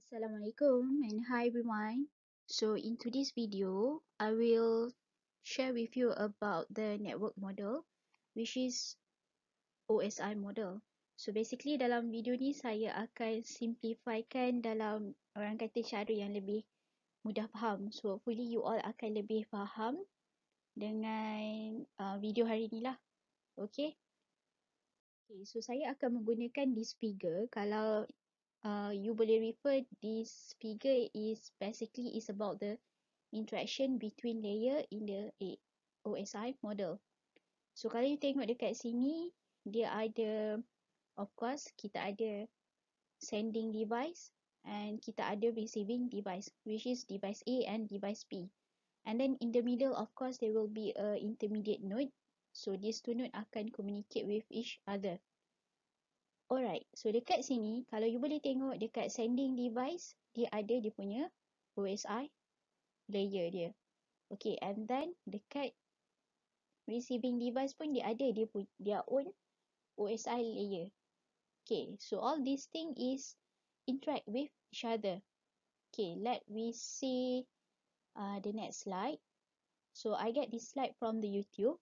Assalamualaikum and hi everyone. So in today's video, I will share with you about the network model which is OSI model. So basically dalam video ni saya akan simplifykan dalam orang kata cara yang lebih mudah faham. So hopefully you all akan lebih faham dengan video hari ni lah. Okay. Okay, so saya akan menggunakan this figure. Kalau you boleh refer, this figure is basically is about the interaction between layer in the OSI model. So kalau you tengok dekat sini, dia ada, of course, kita ada sending device and kita ada receiving device, which is device A and device B. And then in the middle, of course, there will be a intermediate node. So these two nodes akan communicate with each other. Alright, so dekat sini, kalau you boleh tengok dekat sending device, dia ada dia punya OSI layer dia. Okay, and then dekat receiving device pun dia ada dia own OSI layer. Okay, so all these thing is interact with each other. Okay, let me see the next slide. So I get this slide from the YouTube.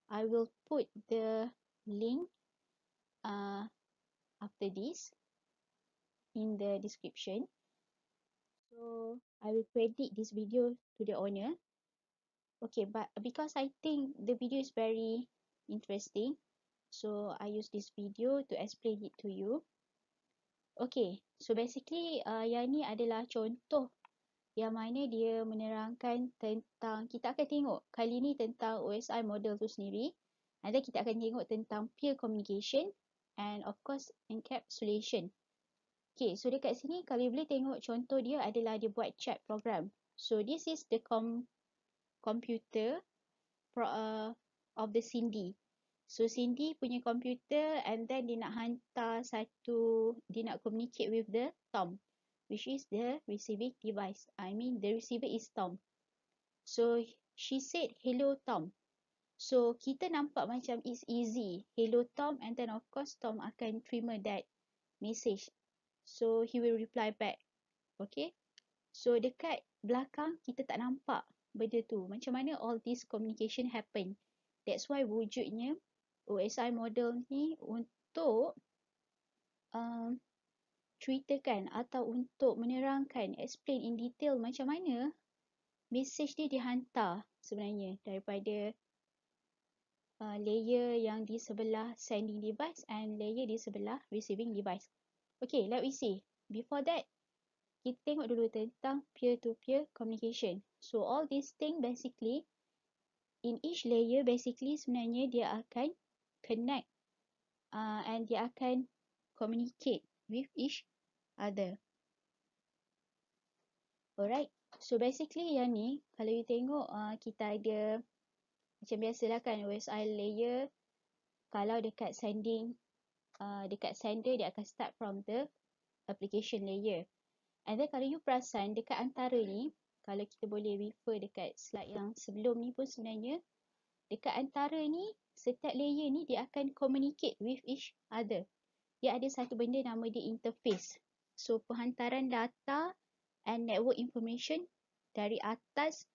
I will put the link after this in the description. So I will credit this video to the owner. Okay, but because I think the video is very interesting, so I use this video to explain it to you. Okay, so basically yang ni adalah contoh yang mana dia menerangkan tentang, kita akan tengok kali ni tentang OSI model tu sendiri. Nanti kita akan tengok tentang peer communication and of course encapsulation. Okay, so dekat sini kalau you boleh tengok contoh dia adalah dia buat chat program. So this is the computer of the Cindy. So Cindy punya computer and then dia nak hantar dia nak communicate with the Tom, which is the receiving device. I mean the receiver is Tom. So she said hello Tom. So kita nampak macam it's easy. Hello Tom, and then of course Tom akan terima that message. So he will reply back. Okay. So dekat belakang kita tak nampak benda tu. Macam mana all this communication happen. That's why wujudnya OSI model ni untuk ceritakan atau untuk menerangkan, explain in detail macam mana message ni dihantar sebenarnya daripada layer yang di sebelah sending device and layer di sebelah receiving device. Okay, let me see. Before that, kita tengok dulu tentang peer-to-peer communication. So all these thing basically, in each layer basically sebenarnya dia akan connect and dia akan communicate with each other. Alright, so basically yang ni, kalau you tengok kita ada, macam biasalah kan OSI layer, kalau dekat sending, dekat sender dia akan start from the application layer. And then kalau you perasan dekat antara ni, kalau kita boleh refer dekat slide yang sebelum ni pun sebenarnya, dekat antara ni, setiap layer ni dia akan communicate with each other. Dia ada satu benda nama dia interface. So penghantaran data and network information dari atas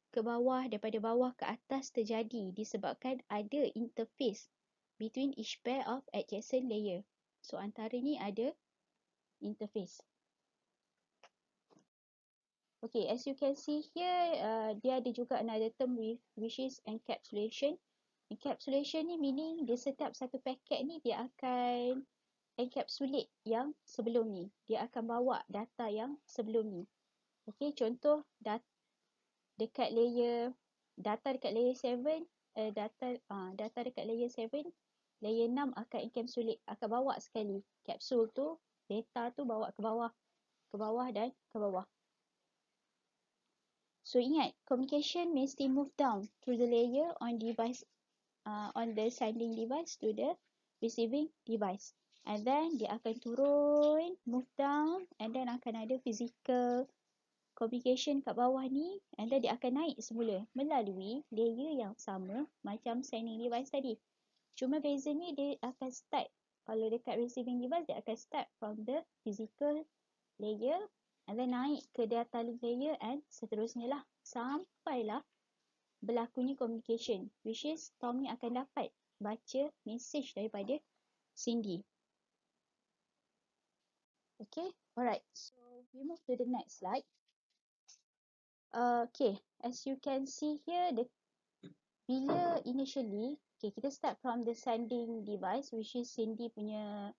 ke bawah, daripada bawah ke atas terjadi disebabkan ada interface between each pair of adjacent layer. So antara ni ada interface. Okay, as you can see here, dia ada juga another term which is encapsulation. Encapsulation ni meaning dia setiap satu paket ni dia akan encapsulate yang sebelum ni. Dia akan bawa data yang sebelum ni. Okay, contoh dekat layer, data dekat layer 7, data dekat layer 7, layer 6 akan encapsulate, akan bawa sekali. Kapsul tu, data tu bawa ke bawah dan ke bawah. So ingat, communication mesti move down through the layer on device, on the sending device to the receiving device. And then dia akan turun, move down, and then akan ada physical communication kat bawah ni, and then dia akan naik semula melalui layer yang sama macam sending device tadi. Cuma bezanya dia akan start, kalau dekat receiving device dia akan start from the physical layer, and then naik ke data link layer and seterusnya lah. Sampailah berlakunya communication, which is Tom ni akan dapat baca message daripada Cindy. Okay, alright. So we move to the next slide. Okay, as you can see here, bila initially, okay, kita start from the sending device, which is Cindy punya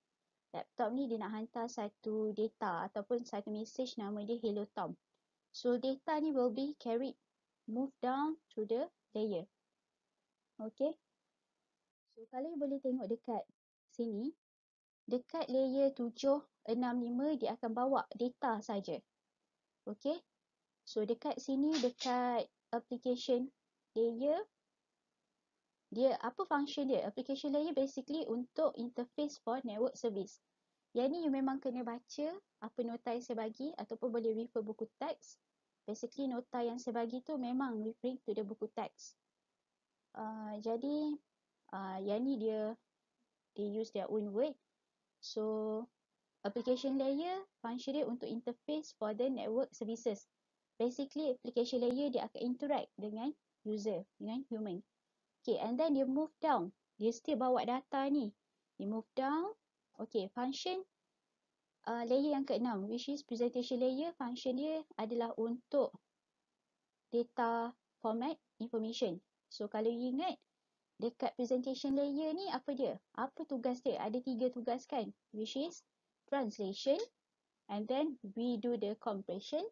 laptop ni. Dia nak hantar satu data ataupun satu message, nama dia Hello Tom. So data ni will be carried, move down to the layer. Okay, so kalau you boleh tengok dekat sini, dekat layer 765 dia akan bawa data saja. Okay, so dekat sini, dekat application layer, dia apa function dia? Application layer basically untuk interface for network service. Yang ni you memang kena baca apa nota yang saya bagi ataupun boleh refer buku teks. Basically nota yang saya bagi tu memang referring to the buku teks. Jadi yang ni dia use their own word. So application layer function dia untuk interface for the network services. Basically application layer dia akan interact dengan user, dengan human. Okay, and then dia move down. Dia still bawa data ni. Dia move down. Okay, function layer yang ke-6, which is presentation layer. Function dia adalah untuk data format information. So kalau you ingat, dekat presentation layer ni apa dia? Apa tugas dia? Ada 3 tugas kan? Which is translation, and then we do the compression,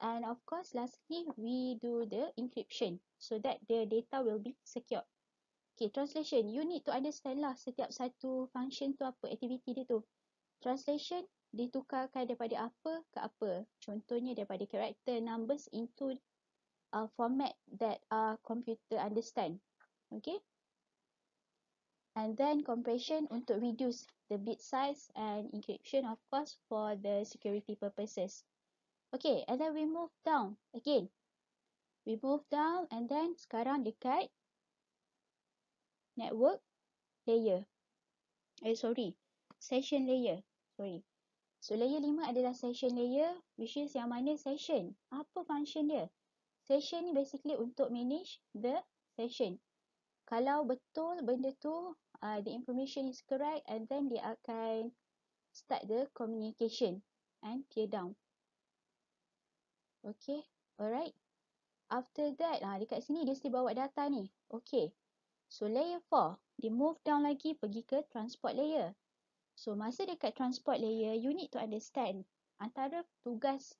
and of course lastly we do the encryption so that the data will be secure. Okay, translation. You need to understand lah setiap satu function tu apa, aktiviti dia tu. Translation ditukarkan daripada apa ke apa. Contohnya daripada character, numbers into format that computer understand. Okay. And then compression untuk reduce the bit size, and encryption of course for the security purposes. Okay, and then we move down again. We move down and then sekarang dekat network layer. Session layer. So layer 5 adalah session layer, which is yang mana session? Apa function dia? Session ni basically untuk manage the session. Kalau betul benda tu, the information is correct, and then dia akan start the communication and tear down. Okay, alright. After that, dekat sini dia still bawa data ni. Okay, so layer 4, dia move down lagi pergi ke transport layer. So masa dekat transport layer, you need to understand antara tugas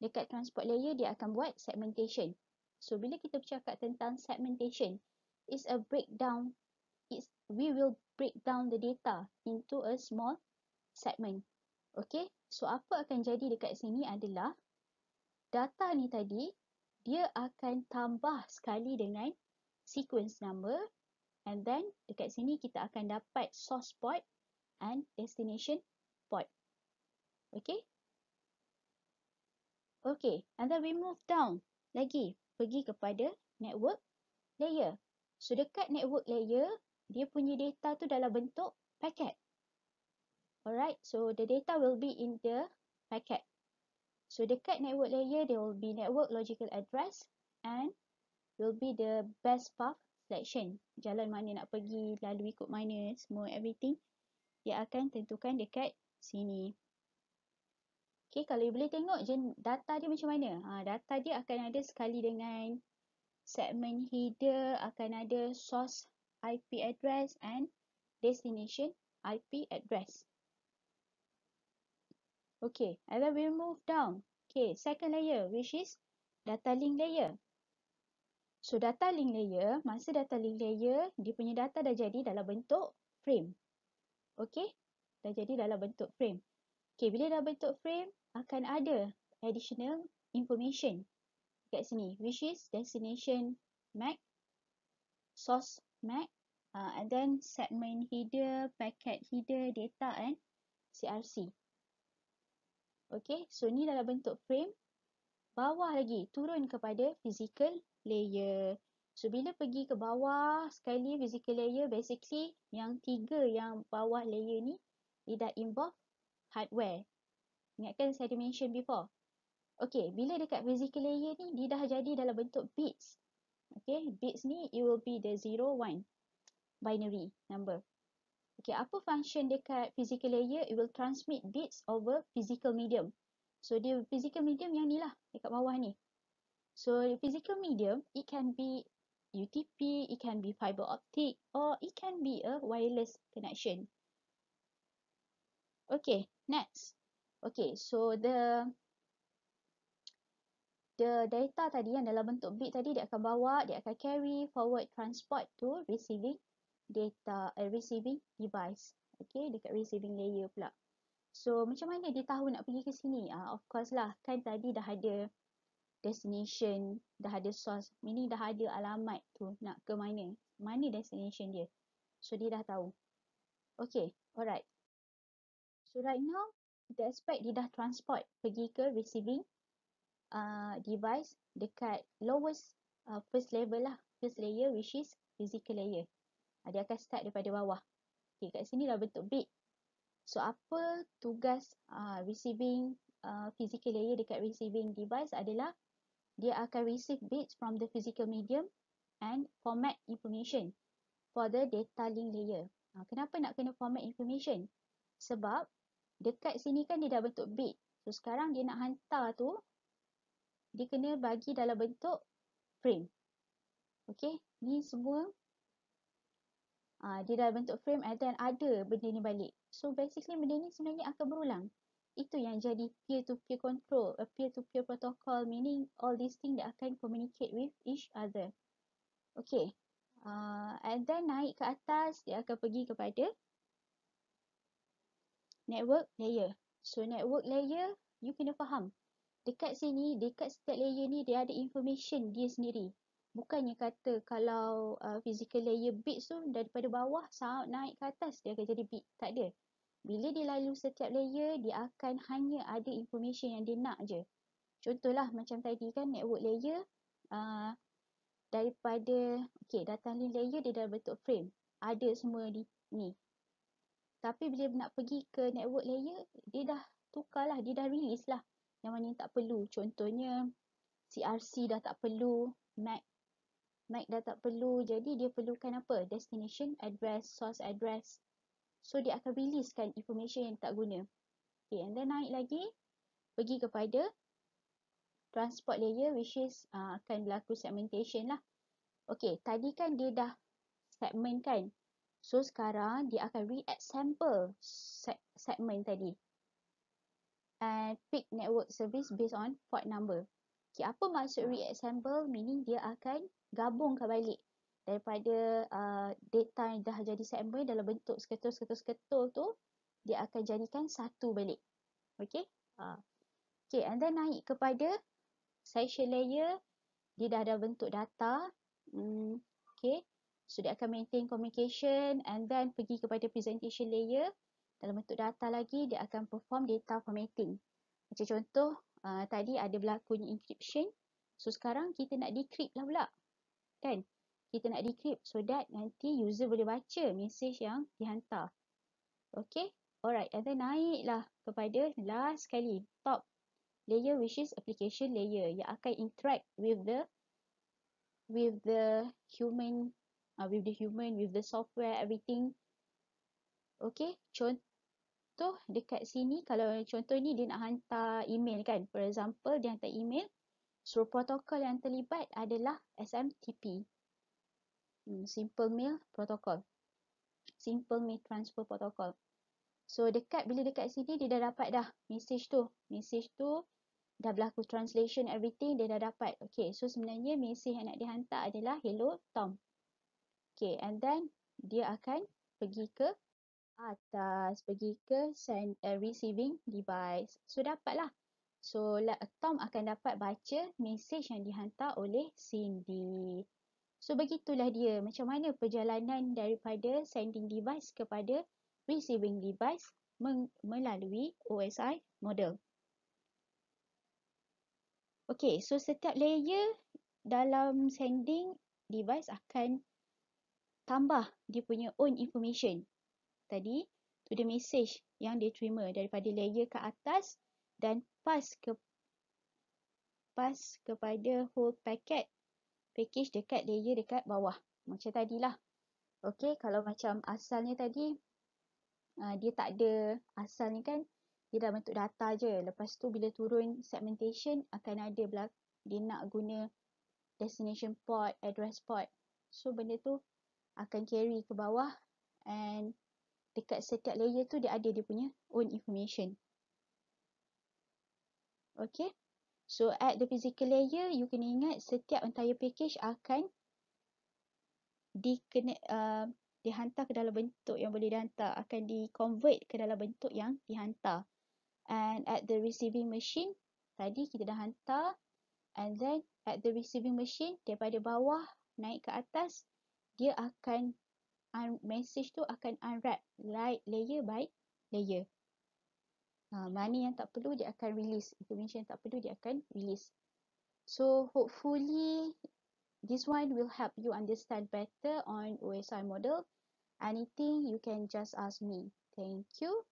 dekat transport layer, dia akan buat segmentation. So bila kita bercakap tentang segmentation, it's a breakdown. We will break down the data into a small segment. Okay, so apa akan jadi dekat sini adalah data ni tadi, dia akan tambah sekali dengan sequence number, and then dekat sini kita akan dapat source port and destination port. Okay. Okay, and then we move down lagi, pergi kepada network layer. So dekat network layer, dia punya data tu dalam bentuk packet. Alright, so the data will be in the packet. So dekat network layer, there will be network logical address and will be the best path selection. Jalan mana nak pergi, lalu ikut mana, semua everything. Dia akan tentukan dekat sini. Okay, kalau you boleh tengok data dia macam mana. Data dia akan ada sekali dengan segment header, akan ada source IP address and destination IP address. Okay, and then we move down. Okay, second layer, which is data link layer. So data link layer, masa data link layer, dia punya data dah jadi dalam bentuk frame. Okay, dah jadi dalam bentuk frame. Okay, bila dah bentuk frame, akan ada additional information kat sini, which is destination MAC, source MAC, and then segment header, packet header, data and CRC. Okay, so ni dalam bentuk frame. Bawah lagi, turun kepada physical layer. So bila pergi ke bawah sekali physical layer, basically yang 3 yang bawah layer ni, dia dah involve hardware. Ingatkan saya ada mention before. Okay, bila dekat physical layer ni, dia dah jadi dalam bentuk bits. Okay, bits ni it will be the 0, 1 binary number. Okay, apa function dekat physical layer? It will transmit bits over physical medium. So, dia physical medium yang ni lah, dekat bawah ni. So, physical medium, it can be UTP, it can be fiber optic, or it can be a wireless connection. Okay, next. Okay, so the data tadi yang dalam bentuk bit tadi, dia akan bawa, dia akan carry forward transport to receiving data, receiving device. Okay, dekat receiving layer pula. So, macam mana dia tahu nak pergi ke sini? Of course lah, kan tadi dah ada destination, dah ada source, meaning dah ada alamat tu nak ke mana. Mana destination dia. So, dia dah tahu. Okay, alright. So, right now, kita expect dia dah transport pergi ke receiving device dekat lowest first level lah, first layer which is physical layer. Dia akan start daripada bawah. Okay, kat sini dah bentuk bit. So, apa tugas receiving physical layer dekat receiving device adalah dia akan receive bits from the physical medium and format information for the data link layer. Kenapa nak kena format information? Sebab dekat sini kan dia dah bentuk bit. So, sekarang dia nak hantar tu, dia kena bagi dalam bentuk frame. Okay, ni semua dia dalam bentuk frame and then ada benda ni balik. So, basically benda ni sebenarnya akan berulang. Itu yang jadi peer-to-peer control, peer-to-peer protocol, meaning all these things that akan communicate with each other. Okay, and then naik ke atas, dia akan pergi kepada network layer. So, network layer, you kena faham. Dekat sini, dekat setiap layer ni, dia ada information dia sendiri. Bukannya kata kalau physical layer bits tu, daripada bawah naik ke atas, dia akan jadi bit. Tak ada. Bila dia lalu setiap layer, dia akan hanya ada information yang dia nak je. Contohlah macam tadi kan, network layer, daripada, okay, data link layer dia dalam bentuk frame. Ada semua ni. Tapi bila nak pergi ke network layer, dia dah tukar lah, dia dah release lah. Yang mana yang tak perlu. Contohnya, CRC dah tak perlu, MAC dah tak perlu. Jadi dia perlukan apa? Destination address, source address. So dia akan releasekan information yang tak guna. Okay, and then naik lagi, pergi kepada transport layer which is akan berlaku segmentation lah. Okay, tadi kan dia dah segment kan. So sekarang dia akan re-add sample segment tadi. And pick network service based on port number. Okay, apa maksud re-add sample? Meaning dia akan gabungkan balik daripada data yang dah jadi segment dalam bentuk seketul tu, dia akan jadikan satu balik. Okay. Okay, and then naik kepada session layer, dia dah ada bentuk data. Okay. So dia akan maintain communication and then pergi kepada presentation layer. Dalam bentuk data lagi, dia akan perform data formatting. Macam contoh, tadi ada berlakunya encryption. So sekarang kita nak decrypt lah pula. Kan? Kita nak decrypt so that nanti user boleh baca message yang dihantar. Okay? Alright, and then naiklah kepada last sekali, top layer which is application layer yang akan interact with the human, with the software, everything. Okay, contoh dekat sini, kalau contoh ni dia nak hantar email kan, for example dia hantar email, so protokol yang terlibat adalah SMTP, Simple Mail Protocol, Simple Mail Transfer Protocol. So bila dekat sini dia dah dapat dah message tu dah berlaku translation everything, dia dah dapat. Okay, so sebenarnya message yang nak dihantar adalah hello Tom. Okay, and then dia akan pergi ke atas, pergi ke send receiving device. So dapatlah. So Tom akan dapat baca message yang dihantar oleh Cindy. So begitulah dia macam mana perjalanan daripada sending device kepada receiving device melalui OSI model. Okay, so setiap layer dalam sending device akan tambah dia punya own information. Tadi, to the message yang dia terima daripada layer ke atas, dan pass kepada whole package dekat layer dekat bawah. Macam tadilah. Okey, kalau macam asalnya tadi, dia tak ada, asalnya kan dia dah bentuk data je. Lepas tu bila turun segmentation akan ada dia nak guna destination port, address port. So benda tu akan carry ke bawah, and dekat setiap layer tu dia ada dia punya own information. Okay. So at the physical layer, you kena ingat setiap entire package akan dihantar ke dalam bentuk yang boleh dihantar, akan di-convert ke dalam bentuk yang dihantar. And at the receiving machine, tadi kita dah hantar, and then at the receiving machine, daripada bawah naik ke atas, dia akan message tu akan unwrap like layer by layer. Mana yang tak perlu dia akan release, information yang tak perlu dia akan release. So hopefully this one will help you understand better on OSI model. Anything you can just ask me. Thank you.